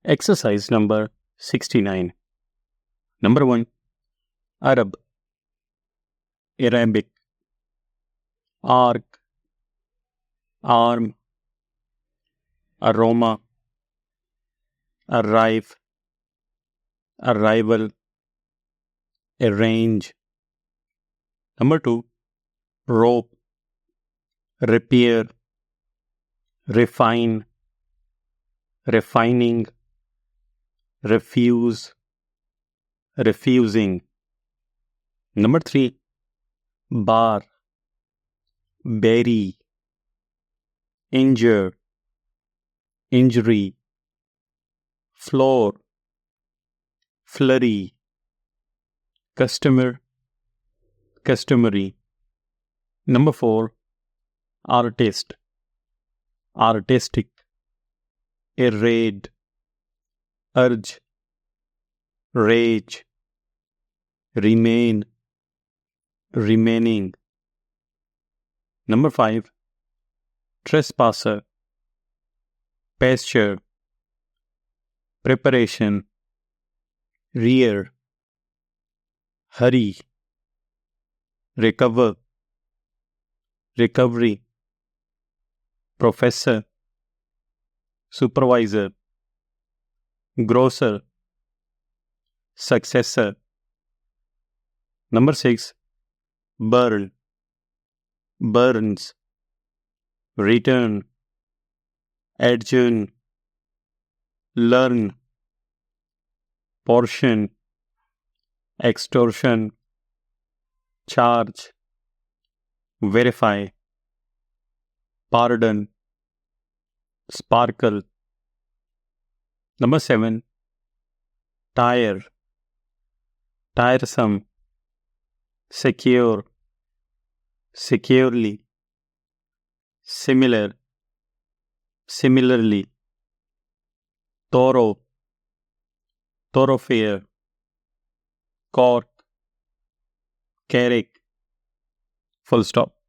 Exercise number 69. Number 1. Arab, Arabic, arc, arm, aroma, arrive, arrival, arrange. Number 2. Rope, repair, refine, refining, refuse, refusing. Number 3. Bar, bury, injure, injury, floor, flurry, customer, customary. Number 4. Artist, artistic, irrade, urge, rage, remain, remaining. Number 5. Trespasser, pasture, preparation, rear, hurry, recover, recovery, professor, supervisor, grocer, successor. Number 6. Burn, burns, return, adjourn, learn, portion, extortion, charge, verify, pardon, sparkle. Number 7. Tire, tiresome, secure, securely, similar, similarly, thorough, thoroughfare, cork, carrick, full stop.